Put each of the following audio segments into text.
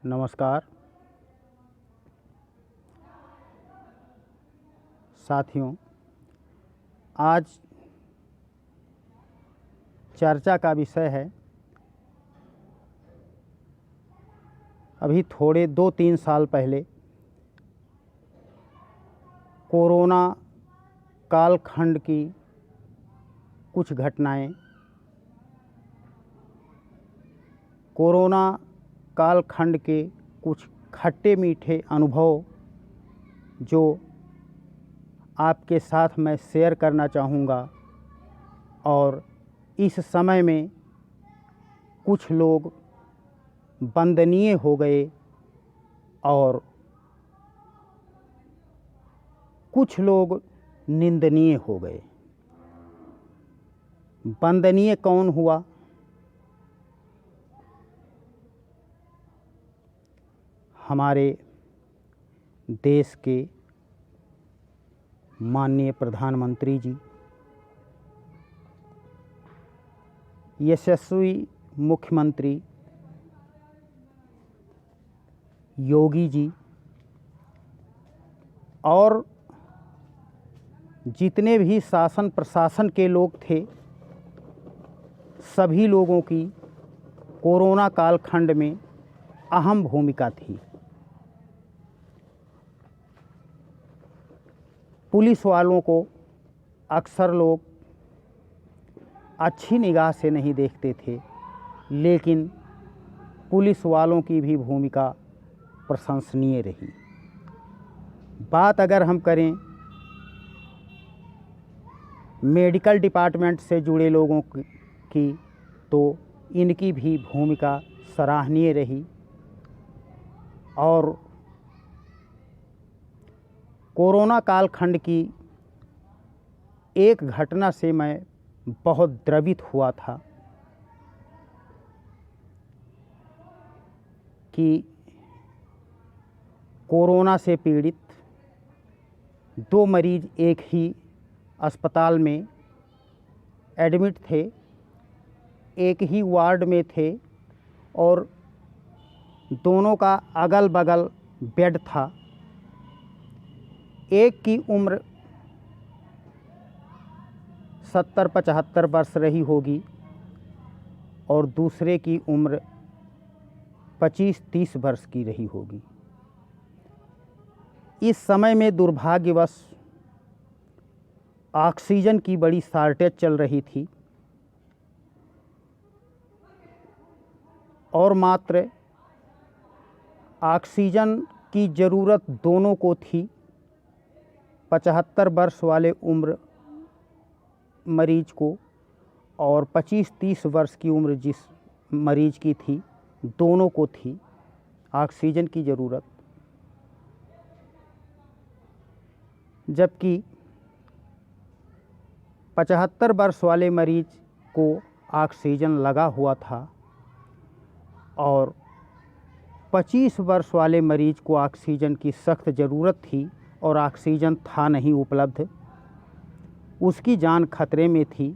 नमस्कार साथियों, आज चर्चा का विषय है अभी थोड़े 2-3 साल पहले कोरोना कालखंड की कुछ घटनाएं। कोरोना कालखंड के कुछ खट्टे मीठे अनुभव जो आपके साथ मैं शेयर करना चाहूँगा। और इस समय में कुछ लोग वंदनीय हो गए और कुछ लोग निंदनीय हो गए। वंदनीय कौन हुआ? हमारे देश के माननीय प्रधानमंत्री जी, यशस्वी मुख्यमंत्री योगी जी और जितने भी शासन प्रशासन के लोग थे, सभी लोगों की कोरोना कालखंड में अहम भूमिका थी। पुलिस वालों को अक्सर लोग अच्छी निगाह से नहीं देखते थे, लेकिन पुलिस वालों की भी भूमिका प्रशंसनीय रही। बात अगर हम करें मेडिकल डिपार्टमेंट से जुड़े लोगों की, तो इनकी भी भूमिका सराहनीय रही। और कोरोना कालखंड की एक घटना से मैं बहुत द्रवित हुआ था कि कोरोना से पीड़ित 2 मरीज एक ही अस्पताल में एडमिट थे, एक ही वार्ड में थे और दोनों का अगल बगल बेड था। एक की उम्र 70-75 वर्ष रही होगी और दूसरे की उम्र 25-30 वर्ष की रही होगी। इस समय में दुर्भाग्यवश ऑक्सीजन की बड़ी शॉर्टेज चल रही थी और मात्र ऑक्सीजन की ज़रूरत दोनों को थी। 75 वर्ष वाले उम्र मरीज को और 25-30 वर्ष की उम्र जिस मरीज की थी, दोनों को थी ऑक्सीजन की ज़रूरत। जबकि 75 वर्ष वाले मरीज को ऑक्सीजन लगा हुआ था और 25 वर्ष वाले मरीज को ऑक्सीजन की सख्त ज़रूरत थी और ऑक्सीजन था नहीं उपलब्ध, उसकी जान खतरे में थी।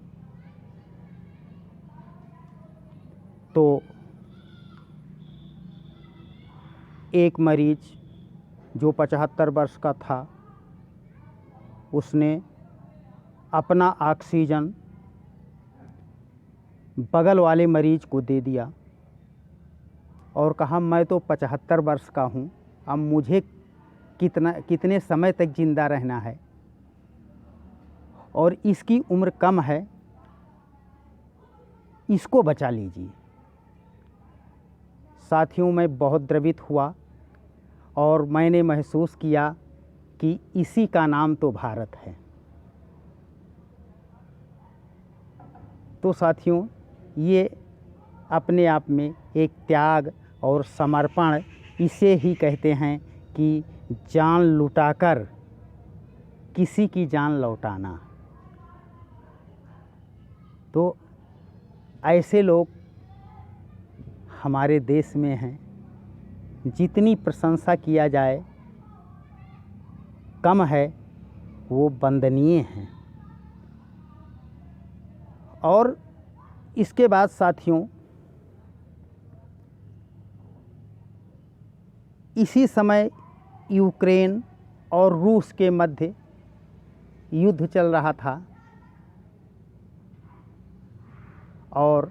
तो एक मरीज जो 75 वर्ष का था, उसने अपना ऑक्सीजन बगल वाले मरीज को दे दिया और कहा, मैं तो 75 वर्ष का हूँ, अब मुझे कितने समय तक ज़िंदा रहना है और इसकी उम्र कम है, इसको बचा लीजिए। साथियों, मैं बहुत द्रवित हुआ और मैंने महसूस किया कि इसी का नाम तो भारत है। तो साथियों, ये अपने आप में एक त्याग और समर्पण, इसे ही कहते हैं कि जान लुटाकर किसी की जान लौटाना। तो ऐसे लोग हमारे देश में हैं, जितनी प्रशंसा किया जाए कम है, वो वंदनीय हैं। और इसके बाद साथियों, इसी समय यूक्रेन और रूस के मध्य युद्ध चल रहा था और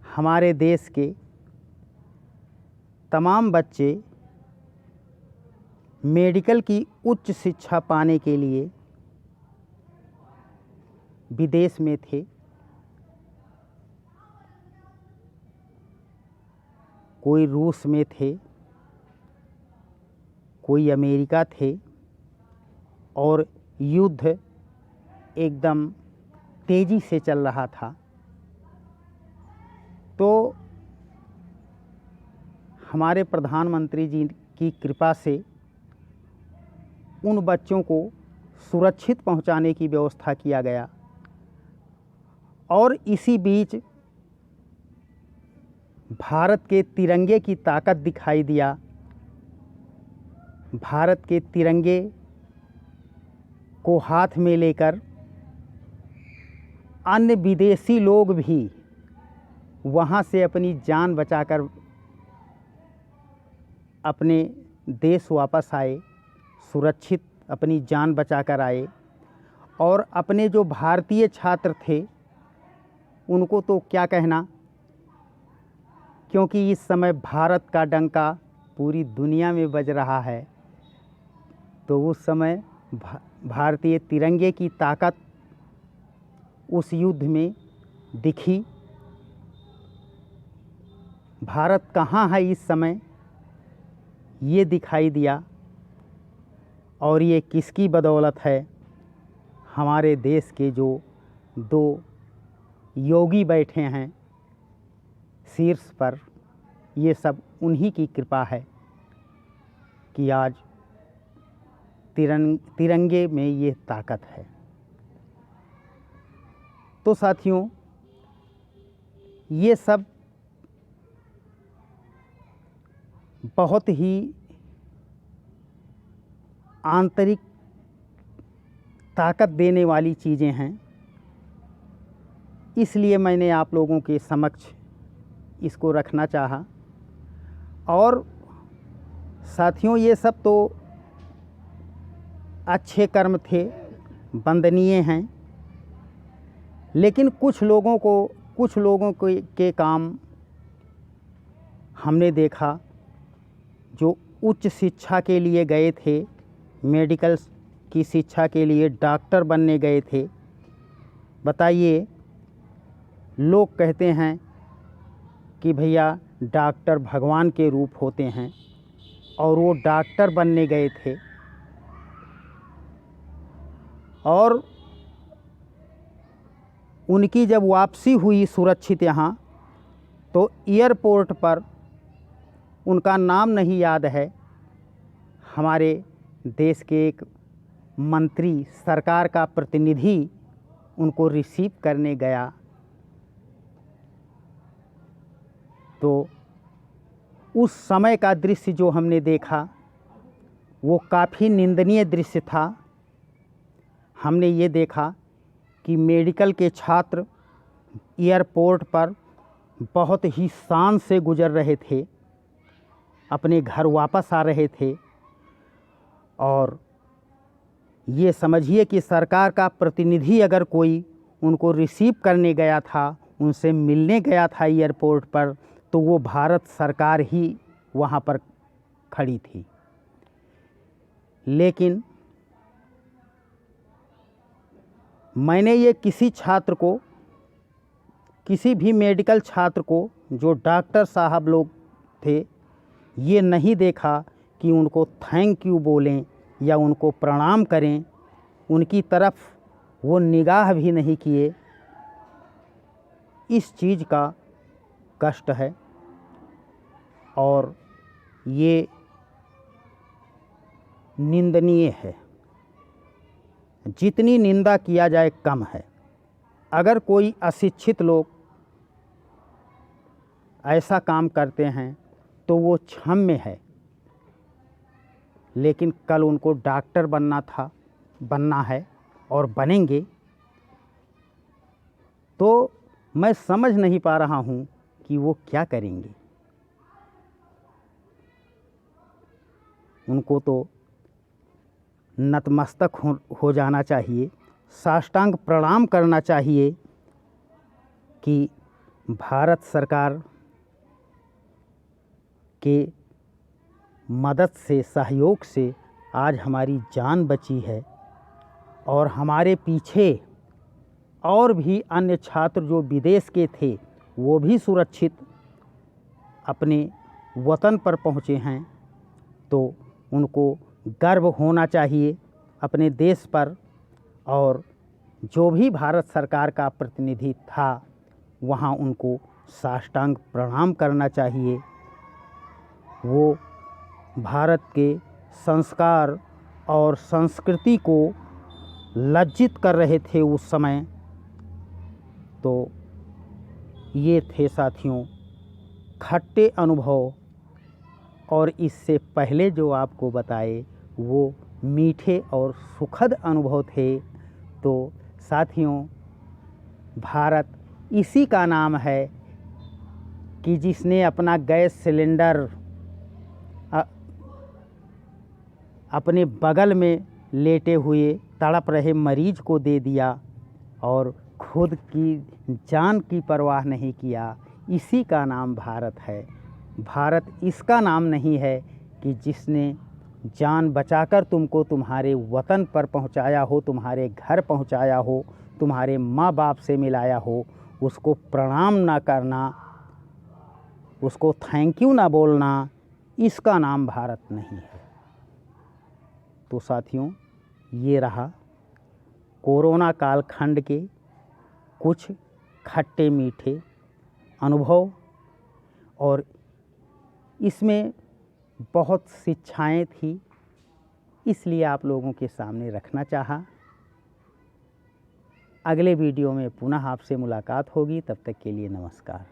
हमारे देश के तमाम बच्चे मेडिकल की उच्च शिक्षा पाने के लिए विदेश में थे। कोई रूस में थे, कोई अमेरिका थे और युद्ध एकदम तेज़ी से चल रहा था। तो हमारे प्रधानमंत्री जी की कृपा से उन बच्चों को सुरक्षित पहुंचाने की व्यवस्था किया गया और इसी बीच भारत के तिरंगे की ताकत दिखाई दिया। भारत के तिरंगे को हाथ में लेकर अन्य विदेशी लोग भी वहाँ से अपनी जान बचाकर अपने देश वापस आए, सुरक्षित अपनी जान बचाकर आए। और अपने जो भारतीय छात्र थे उनको तो क्या कहना, क्योंकि इस समय भारत का डंका पूरी दुनिया में बज रहा है। तो उस समय भारतीय तिरंगे की ताकत उस युद्ध में दिखी। भारत कहाँ है इस समय ये दिखाई दिया और ये किसकी बदौलत है। हमारे देश के जो दो योगी बैठे हैं शीर्ष पर, ये सब उन्हीं की कृपा है कि आज तिरंगे में ये ताकत है। तो साथियों, ये सब बहुत ही आंतरिक ताकत देने वाली चीज़ें हैं। इसलिए मैंने आप लोगों के समक्ष इसको रखना चाहा। और साथियों, ये सब तो अच्छे कर्म थे, वंदनीय हैं, लेकिन कुछ लोगों के काम हमने देखा जो उच्च शिक्षा के लिए गए थे, मेडिकल की शिक्षा के लिए डॉक्टर बनने गए थे। बताइए, लोग कहते हैं कि भैया डॉक्टर भगवान के रूप होते हैं और वो डॉक्टर बनने गए थे और उनकी जब वापसी हुई सुरक्षित यहाँ, तो एयरपोर्ट पर उनका नाम नहीं याद है, हमारे देश के एक मंत्री, सरकार का प्रतिनिधि उनको रिसीव करने गया। तो उस समय का दृश्य जो हमने देखा वो काफ़ी निंदनीय दृश्य था। हमने ये देखा कि मेडिकल के छात्र एयरपोर्ट पर बहुत ही शान से गुजर रहे थे, अपने घर वापस आ रहे थे। और ये समझिए कि सरकार का प्रतिनिधि अगर कोई उनको रिसीव करने गया था, उनसे मिलने गया था एयरपोर्ट पर, तो वो भारत सरकार ही वहाँ पर खड़ी थी। लेकिन मैंने ये किसी भी मेडिकल छात्र को जो डॉक्टर साहब लोग थे, ये नहीं देखा कि उनको थैंक यू बोलें या उनको प्रणाम करें। उनकी तरफ वो निगाह भी नहीं किए। इस चीज़ का कष्ट है और ये निंदनीय है। जितनी निंदा किया जाए कम है। अगर कोई अशिक्षित लोग ऐसा काम करते हैं तो वो क्षम्य है, लेकिन कल उनको डॉक्टर बनना है और बनेंगे। तो मैं समझ नहीं पा रहा हूँ कि वो क्या करेंगे। उनको तो नतमस्तक हो जाना चाहिए, साष्टांग प्रणाम करना चाहिए कि भारत सरकार के मदद से, सहयोग से आज हमारी जान बची है और हमारे पीछे और भी अन्य छात्र जो विदेश के थे वो भी सुरक्षित अपने वतन पर पहुँचे हैं। तो उनको गर्व होना चाहिए अपने देश पर, और जो भी भारत सरकार का प्रतिनिधि था वहाँ उनको साष्टांग प्रणाम करना चाहिए। वो भारत के संस्कार और संस्कृति को लज्जित कर रहे थे उस समय। तो ये थे साथियों खट्टे अनुभव, और इससे पहले जो आपको बताए वो मीठे और सुखद अनुभव थे। तो साथियों भारत इसी का नाम है कि जिसने अपना गैस सिलेंडर अपने बगल में लेटे हुए तड़प रहे मरीज को दे दिया और खुद की जान की परवाह नहीं किया। इसी का नाम भारत है। भारत इसका नाम नहीं है कि जिसने जान बचाकर तुमको तुम्हारे वतन पर पहुंचाया हो, तुम्हारे घर पहुंचाया हो, तुम्हारे माँ बाप से मिलाया हो, उसको प्रणाम ना करना, उसको थैंक यू ना बोलना, इसका नाम भारत नहीं है। तो साथियों ये रहा कोरोना कालखंड के कुछ खट्टे मीठे अनुभव, और इसमें बहुत शिक्षाएं थी, इसलिए आप लोगों के सामने रखना चाहा। अगले वीडियो में पुनः आपसे मुलाकात होगी, तब तक के लिए नमस्कार।